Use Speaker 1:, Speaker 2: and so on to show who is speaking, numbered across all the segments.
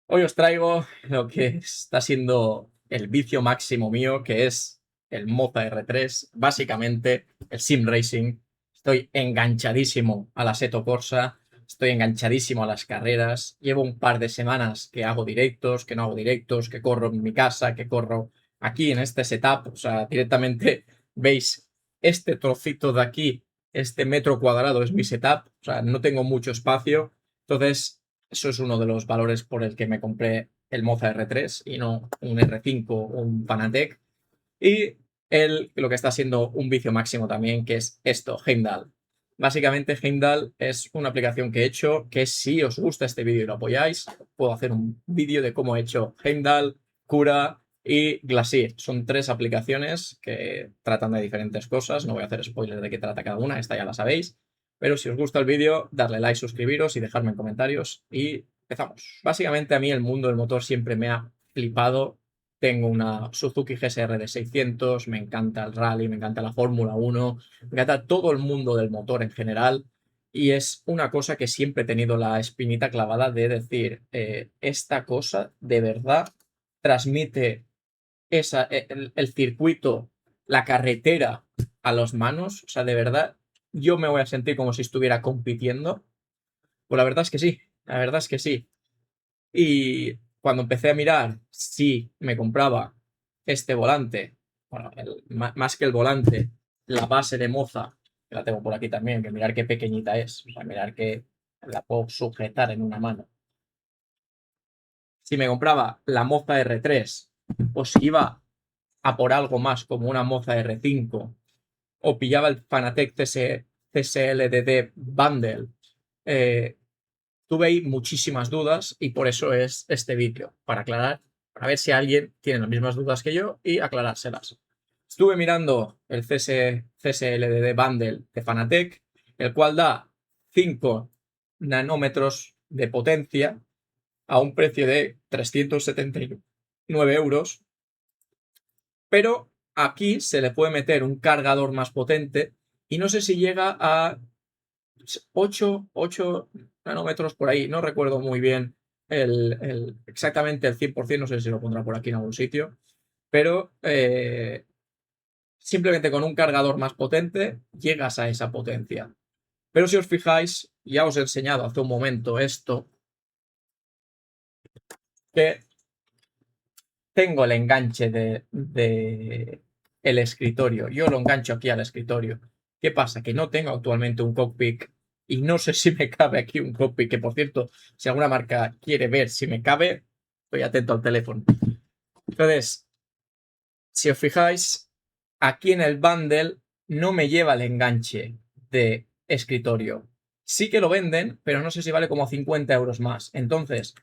Speaker 1: Hoy os traigo lo que está siendo el vicio máximo mío, que es el Moza R3, básicamente el Sim Racing. Estoy enganchadísimo a la Assetto Corsa, estoy enganchadísimo a las carreras. Llevo un par de semanas que hago directos, que no hago directos, que corro en mi casa, que corro aquí en este setup. O sea, directamente veis este trocito de aquí, este metro cuadrado es mi setup. O sea, no tengo mucho espacio. Entonces, eso es uno de los valores por el que me compré el Moza R3 y no un R5 o un Fanatec. Y lo que está siendo un vicio máximo también, que es esto, Heimdall. Básicamente, Heimdall es una aplicación que he hecho que si os gusta este vídeo y lo apoyáis, puedo hacer un vídeo de cómo he hecho Heimdall, Cura y Glacier. Son tres aplicaciones que tratan de diferentes cosas. No voy a hacer spoiler de qué trata cada una, esta ya la sabéis. Pero si os gusta el vídeo, darle like, suscribiros y dejarme en comentarios. Y empezamos. Básicamente a mí el mundo del motor siempre me ha flipado. Tengo una Suzuki GSR de 600, me encanta el rally, me encanta la Fórmula 1, me encanta todo el mundo del motor en general y es una cosa que siempre he tenido la espinita clavada de decir, esta cosa de verdad transmite el circuito, la carretera a las manos, o sea, de verdad yo me voy a sentir como si estuviera compitiendo. Pues la verdad es que sí, la verdad es que sí. Y cuando empecé a mirar si me compraba este volante, bueno, más que el volante, la base de Moza, que la tengo por aquí también, que mirar qué pequeñita es, o sea, mirar que la puedo sujetar en una mano. Si me compraba la Moza R3 o si iba a por algo más como una Moza R5 o pillaba el Fanatec CSLDD Bundle, eh, tuve ahí muchísimas dudas y por eso es este vídeo, para aclarar, para ver si alguien tiene las mismas dudas que yo y aclarárselas. Estuve mirando el CSLDD Bundle de Fanatec, el cual da 5 nanómetros de potencia a un precio de 379 euros, pero aquí se le puede meter un cargador más potente y no sé si llega a 8 nanómetros por ahí, no recuerdo muy bien exactamente el 100%, no sé si lo pondrá por aquí en algún sitio, pero simplemente con un cargador más potente llegas a esa potencia. Pero si os fijáis, ya os he enseñado hace un momento esto, que tengo el enganche de el escritorio. Yo lo engancho aquí al escritorio. ¿Qué pasa? Que no tengo actualmente un cockpit y no sé si me cabe aquí un cockpit, que por cierto, si alguna marca quiere ver si me cabe, estoy atento al teléfono. Entonces, si os fijáis, aquí en el bundle no me lleva el enganche de escritorio. Sí que lo venden, pero no sé si vale como 50 euros más. Entonces,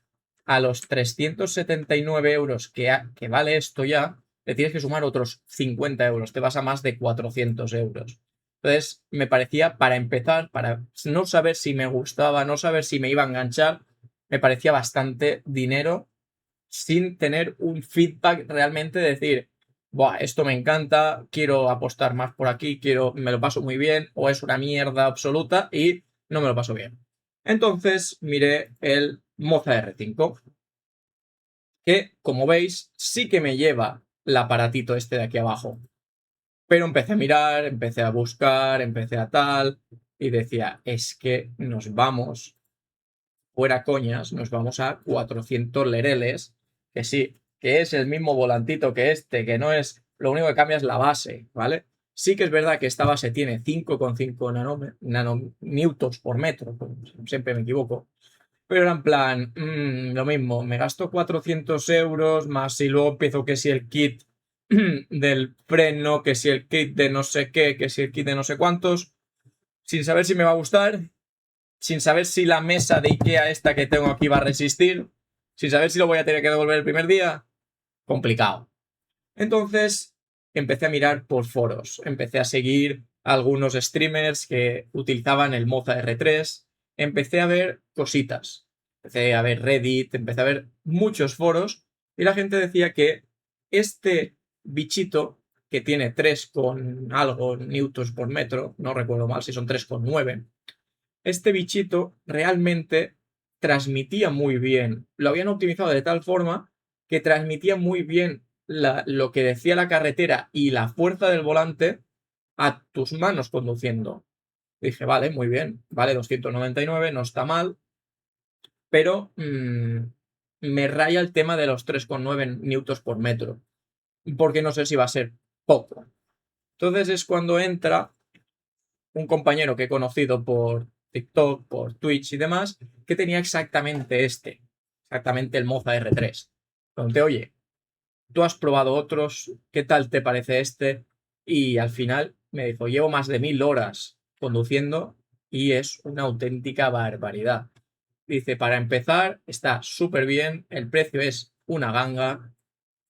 Speaker 1: a los 379 euros que vale esto ya, le tienes que sumar otros 50 euros. Te vas a más de 400 euros. Entonces, me parecía, para empezar, para no saber si me gustaba, no saber si me iba a enganchar, me parecía bastante dinero sin tener un feedback realmente de decir, buah, esto me encanta, quiero apostar más por aquí, me lo paso muy bien, o es una mierda absoluta y no me lo paso bien. Entonces miré el Moza R5, que como veis sí que me lleva el aparatito este de aquí abajo. Pero empecé a mirar, empecé a buscar, empecé a tal, y decía, es que nos vamos, fuera coñas, nos vamos a 400 lereles, que sí, que es el mismo volantito que este, que no es, lo único que cambia es la base, ¿vale? Sí que es verdad que esta base tiene 5,5 nanonewtons por metro, siempre me equivoco, pero era en plan, lo mismo, me gasto 400 euros más si luego empiezo que si el kit del freno, que si el kit de no sé qué, que si el kit de no sé cuántos, sin saber si me va a gustar, sin saber si la mesa de Ikea esta que tengo aquí va a resistir, sin saber si lo voy a tener que devolver el primer día, complicado. Entonces empecé a mirar por foros, empecé a seguir a algunos streamers que utilizaban el Moza R3, empecé a ver cositas, empecé a ver Reddit, empecé a ver muchos foros y la gente decía que este bichito que tiene 3 con algo newtons por metro, no recuerdo mal si son 3,9, este bichito realmente transmitía muy bien. Lo habían optimizado de tal forma que transmitía muy bien lo que decía la carretera y la fuerza del volante a tus manos conduciendo. Dije, vale, muy bien, vale, 299, no está mal, pero me raya el tema de los 3,9 newtons por metro, porque no sé si va a ser poco. Entonces es cuando entra un compañero que he conocido por TikTok, por Twitch y demás, que tenía exactamente el Moza R3. Pregunté, oye, ¿tú has probado otros? ¿Qué tal te parece este? Y al final me dijo, llevo más de 1000 horas conduciendo y es una auténtica barbaridad. Dice, para empezar, está súper bien, el precio es una ganga,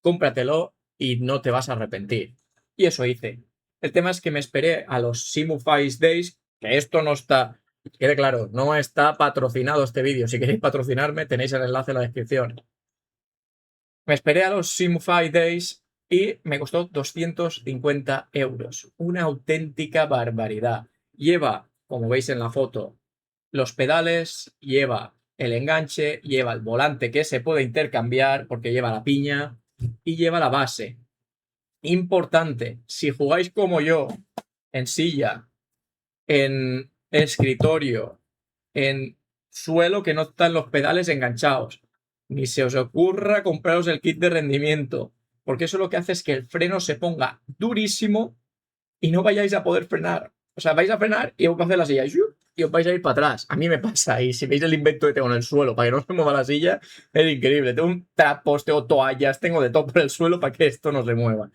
Speaker 1: cómpratelo y no te vas a arrepentir. Y eso hice. El tema es que me esperé a los Simufice Days, que esto no está, quede claro, no está patrocinado este vídeo. Si queréis patrocinarme, tenéis el enlace en la descripción. Me esperé a los Simufy Days y me costó 250 euros. Una auténtica barbaridad. Lleva, como veis en la foto, los pedales, lleva el enganche, lleva el volante que se puede intercambiar porque lleva la piña y lleva la base. Importante, si jugáis como yo, en silla, en escritorio, en suelo que no están los pedales enganchados, ni se os ocurra compraros el kit de rendimiento, porque eso lo que hace es que el freno se ponga durísimo y no vayáis a poder frenar. O sea, vais a frenar y os va a hacer la silla y os vais a ir para atrás. A mí me pasa, y si veis el invento que tengo en el suelo para que no se mueva la silla, es increíble. Tengo un trapos, tengo toallas, tengo de todo por el suelo para que esto no se mueva.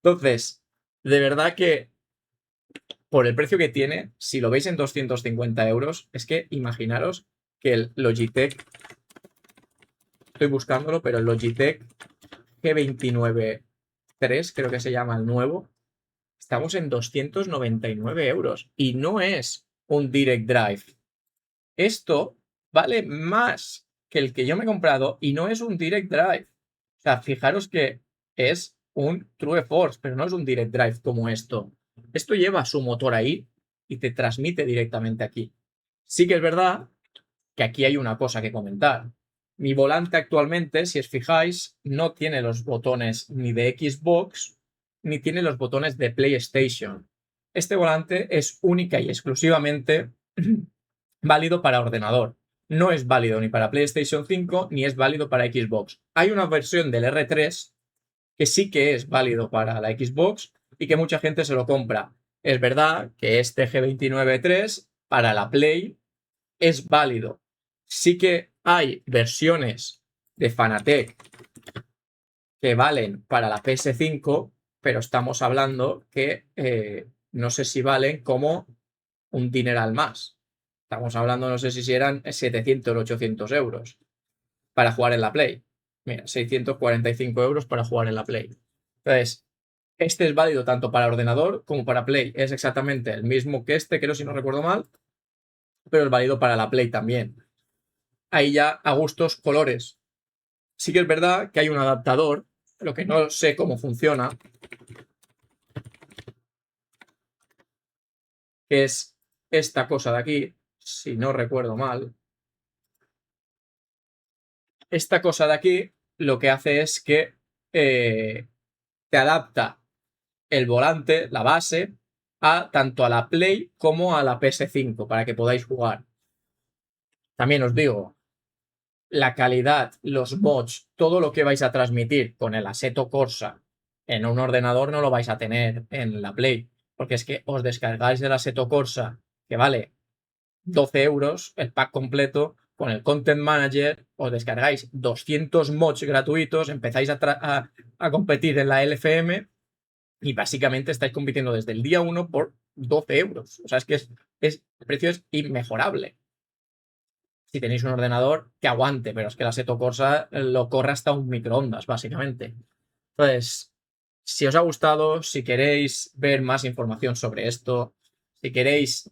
Speaker 1: Entonces, de verdad que por el precio que tiene, si lo veis en 250 euros, es que imaginaros que el Logitech, estoy buscándolo, pero el Logitech G29-3, creo que se llama el nuevo, estamos en 299 euros y no es un Direct Drive. Esto vale más que el que yo me he comprado y no es un Direct Drive. O sea, fijaros que es un True Force, pero no es un Direct Drive como esto. Esto lleva su motor ahí y te transmite directamente aquí. Sí que es verdad que aquí hay una cosa que comentar. Mi volante actualmente, si os fijáis, no tiene los botones ni de Xbox ni tiene los botones de PlayStation. Este volante es única y exclusivamente válido para ordenador. No es válido ni para PlayStation 5 ni es válido para Xbox. Hay una versión del R3 que sí que es válido para la Xbox y que mucha gente se lo compra. Es verdad que este G29-3 para la Play es válido. Sí que hay versiones de Fanatec que valen para la PS5, pero estamos hablando que no sé si valen como un dineral más. Estamos hablando, no sé si eran 700 o 800 euros para jugar en la Play. Mira, 645 euros para jugar en la Play. Entonces, este es válido tanto para ordenador como para Play. Es exactamente el mismo que este, creo si no recuerdo mal, pero es válido para la Play también. Ahí ya a gustos colores. Sí que es verdad que hay un adaptador, lo que no sé cómo funciona, que es esta cosa de aquí, si no recuerdo mal. Esta cosa de aquí lo que hace es que te adapta el volante, la base, tanto a la Play como a la PS5 para que podáis jugar. También os digo, la calidad, los mods, todo lo que vais a transmitir con el Assetto Corsa en un ordenador no lo vais a tener en la Play, porque es que os descargáis el Assetto Corsa, que vale 12 euros, el pack completo, con el Content Manager, os descargáis 200 mods gratuitos, empezáis a competir en la LFM y básicamente estáis compitiendo desde el día 1 por 12 euros. O sea, es que el precio es inmejorable. Si tenéis un ordenador que aguante, pero es que la Assetto Corsa lo corre hasta un microondas, básicamente. Entonces, si os ha gustado, si queréis ver más información sobre esto, si queréis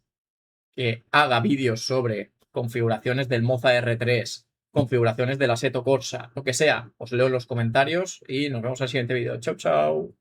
Speaker 1: que haga vídeos sobre configuraciones del Moza R3, configuraciones del Assetto Corsa, lo que sea, os leo en los comentarios y nos vemos en el siguiente vídeo. Chao, chao.